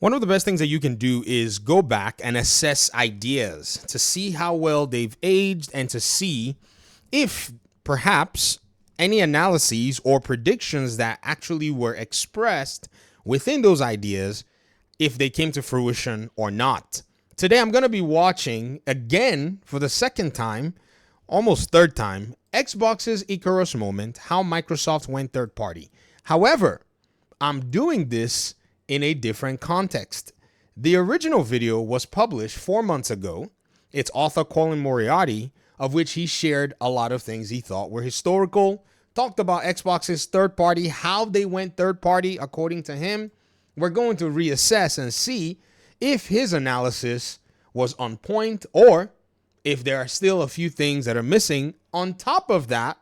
One of the best things that you can do is go back and assess ideas to see how well they've aged and to see if perhaps any analyses or predictions that actually were expressed within those ideas, if they came to fruition or not. Today, I'm going to be watching again for the second time, almost third time, Xbox's Icarus moment, how Microsoft went third party. However, I'm doing this in a different context. The original video was published 4 months ago. Its author, Colin Moriarty, of which he shared a lot of things he thought were historical, talked about Xbox's third party, how they went third party according to him. We're going to reassess and see if his analysis was on point or if there are still a few things that are missing. On top of that,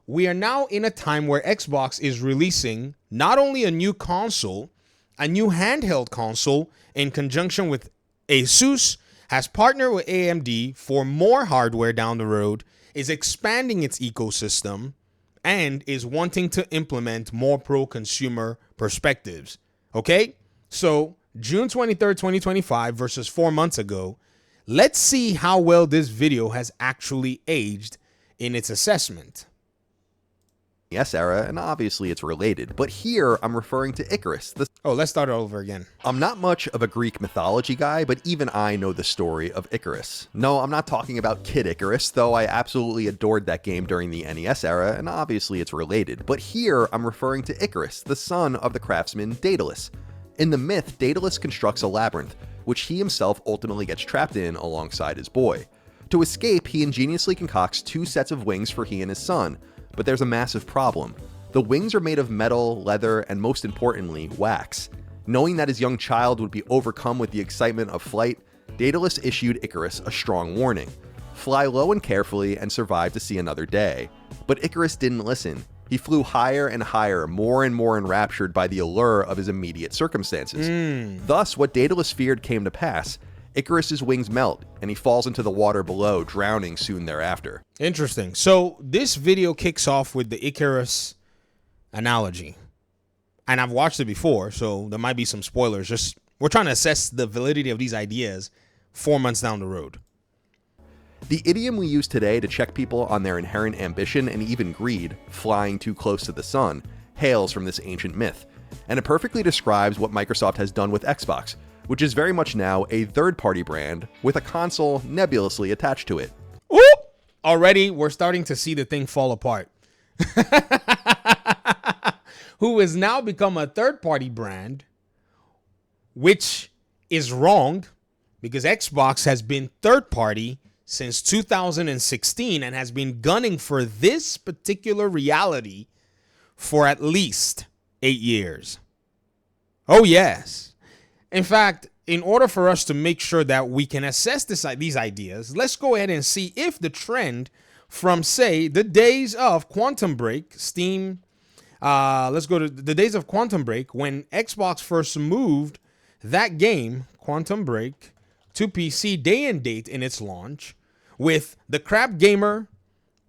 we are now in a time where Xbox is releasing not only a new console, a new handheld console in conjunction with Asus, has partnered with AMD for more hardware down the road, is expanding its ecosystem, and is wanting to implement more pro-consumer perspectives. Okay? So, June 23rd, 2025 versus 4 months ago, let's see how well this video has actually aged in its assessment. NES era, and obviously it's related, but here I'm referring to Icarus. Let's start over again. I'm not much of a Greek mythology guy, but even I know the story of Icarus. No, I'm not talking about Kid Icarus, though I absolutely adored that game during the NES era, and obviously it's related, but here I'm referring to Icarus, the son of the craftsman Daedalus. In the myth, Daedalus constructs a labyrinth, which he himself ultimately gets trapped in alongside his boy. To escape, he ingeniously concocts 2 sets of wings for he and his son, but there's a massive problem. The wings are made of metal, leather, and most importantly, wax. Knowing that his young child would be overcome with the excitement of flight, Daedalus issued Icarus a strong warning. Fly low and carefully and survive to see another day. But Icarus didn't listen. He flew higher and higher, more and more enraptured by the allure of his immediate circumstances. Thus, what Daedalus feared came to pass. Icarus's wings melt, and he falls into the water below, drowning soon thereafter. Interesting. So this video kicks off with the Icarus analogy. And I've watched it before, so there might be some spoilers. We're trying to assess the validity of these ideas 4 months down the road. The idiom we use today to check people on their inherent ambition and even greed, flying too close to the sun, hails from this ancient myth. And it perfectly describes what Microsoft has done with Xbox, which is very much now a third-party brand with a console nebulously attached to it. Ooh! Already, we're starting to see the thing fall apart. Who has now become a third-party brand, which is wrong because Xbox has been third-party since 2016 and has been gunning for this particular reality for at least 8 years. Oh, yes. In fact, in order for us to make sure that we can assess these ideas, let's go ahead and see if the trend from, say, the days of Quantum Break, Steam, let's go to the days of Quantum Break when Xbox first moved that game, Quantum Break, to PC day and date in its launch, with the Crap Gamer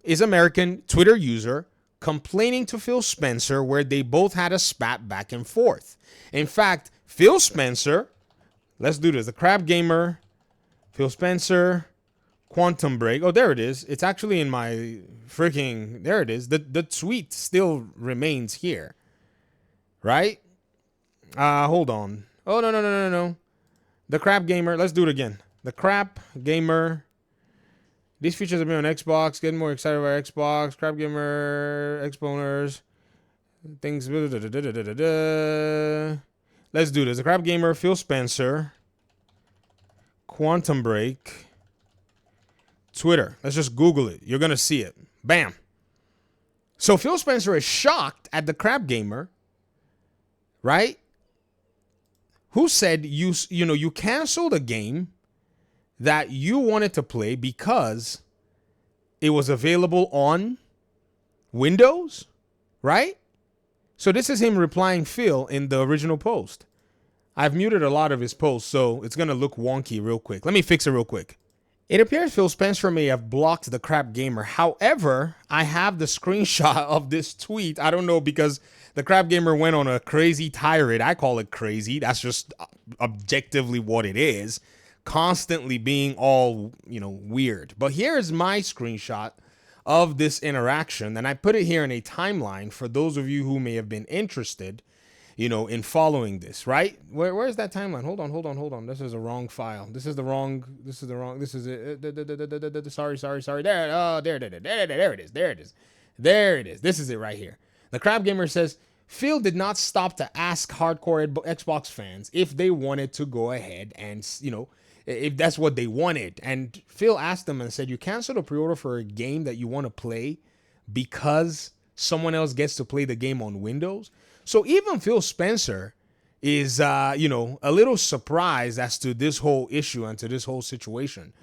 is American Twitter user complaining to Phil Spencer where they both had a spat back and forth. In fact, Phil Spencer, let's do this. The Crab Gamer, Phil Spencer, Quantum Break. Oh, there it is. It's actually in my freaking, there it is. The tweet still remains here, right? Hold on. Oh, no. The Crab Gamer, let's do it again. The Crab Gamer. These features have been on Xbox. Getting more excited about Xbox. Crab Gamer, exponers, things. Let's do this. The Crab Gamer, Phil Spencer, Quantum Break, Twitter. Let's just Google it. You're going to see it. Bam. So Phil Spencer is shocked at the Crab Gamer, right? Who said you canceled a game that you wanted to play because it was available on Windows, right? So this is him replying Phil in the original post. I've muted a lot of his posts, so it's going to look wonky real quick. Let me fix it real quick. It appears Phil Spencer may have blocked the Crap Gamer. However, I have the screenshot of this tweet. I don't know because The Crab Gamer went on a crazy tirade. I call it crazy. That's just objectively what it is. Constantly being all, weird. But here's my screenshot of this interaction, and I put it here in a timeline for those of you who may have been interested, in following this, right? Where's that timeline? Hold on. This is a wrong file. This is it. Sorry. There it is. This is it right here. The Crab Gamer says, Phil did not stop to ask hardcore Xbox fans if they wanted to go ahead and, if that's what they wanted. And Phil asked them and said, you canceled a pre-order for a game that you want to play because someone else gets to play the game on Windows. So even Phil Spencer is, a little surprised as to this whole issue and to this whole situation.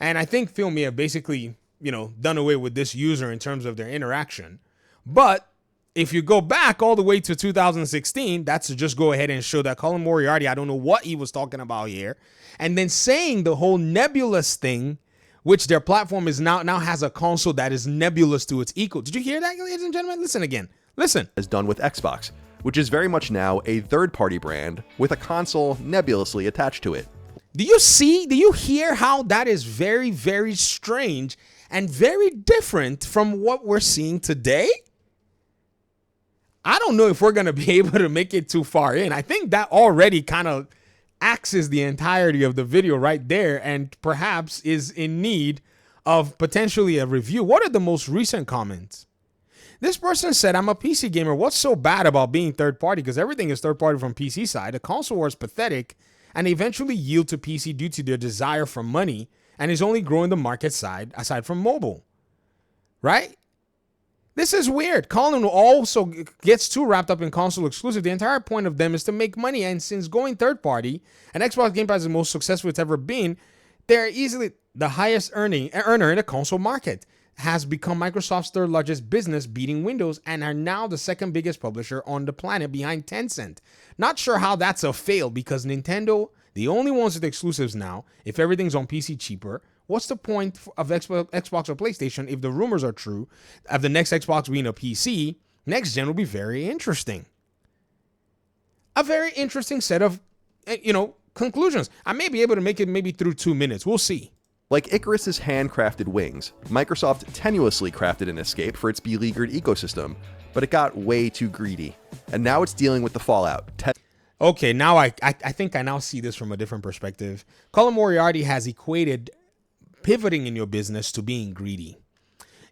And I think Phil may have basically, done away with this user in terms of their interaction. But if you go back all the way to 2016, that's to just go ahead and show that Colin Moriarty, I don't know what he was talking about here. And then saying the whole nebulous thing, which their platform is now has a console that is nebulous to its equal. Did you hear that, ladies and gentlemen? Listen again. Listen. Is done with Xbox, which is very much now a third-party brand with a console nebulously attached to it. Do you hear how that is very, very strange and very different from what we're seeing today? I don't know if we're going to be able to make it too far in. I think that already kind of axes the entirety of the video right there and perhaps is in need of potentially a review. What are the most recent comments? This person said, I'm a PC gamer. What's so bad about being third party? Because everything is third party from PC side. The console war is pathetic and eventually yield to PC due to their desire for money and is only growing the market side aside from mobile. Right? This is weird. Colin also gets too wrapped up in console exclusive. The entire point of them is to make money. And since going third party and Xbox Game Pass is the most successful it's ever been, they're easily the highest earner in the console market. Has become Microsoft's third largest business, beating Windows, and are now the second biggest publisher on the planet behind Tencent. Not sure how that's a fail because Nintendo, the only ones with exclusives now, if everything's on PC cheaper, what's the point of Xbox or PlayStation if the rumors are true of the next Xbox being a PC? Next gen will be very interesting. A very interesting set of, conclusions. I may be able to make it maybe through 2 minutes. We'll see. Like Icarus's handcrafted wings, Microsoft tenuously crafted an escape for its beleaguered ecosystem, but it got way too greedy. And now it's dealing with the fallout. Okay, now I think I now see this from a different perspective. Colin Moriarty has equated pivoting in your business to being greedy.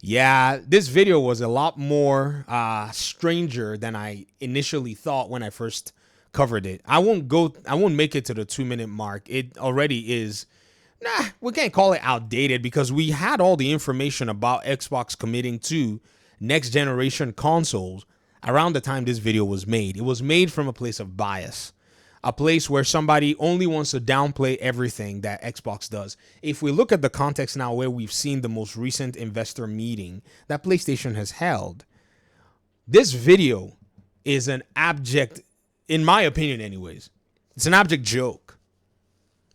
Yeah, this video was a lot more stranger than I initially thought when I first covered it. I won't make it to the 2 minute mark. It already is. We can't call it outdated because we had all the information about Xbox committing to next generation consoles around the time this video was made. It was made from a place of bias, a place where somebody only wants to downplay everything that Xbox does. If we look at the context now where we've seen the most recent investor meeting that PlayStation has held, this video is an abject, in my opinion anyways, it's an abject joke.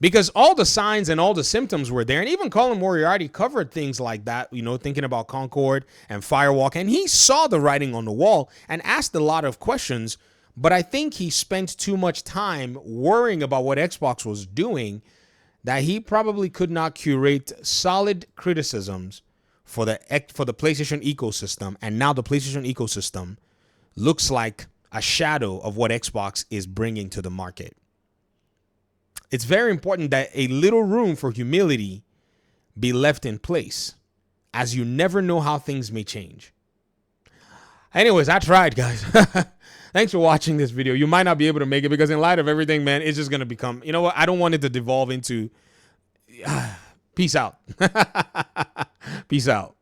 Because all the signs and all the symptoms were there. And even Colin Moriarty covered things like that, thinking about Concord and Firewalk. And he saw the writing on the wall and asked a lot of questions. But I think he spent too much time worrying about what Xbox was doing that he probably could not curate solid criticisms for the PlayStation ecosystem. And now the PlayStation ecosystem looks like a shadow of what Xbox is bringing to the market. It's very important that a little room for humility be left in place, as you never know how things may change. Anyways, I tried, guys. Thanks for watching this video. You might not be able to make it because in light of everything, man, it's just going to become, you know what? I don't want it to devolve into peace out. Peace out.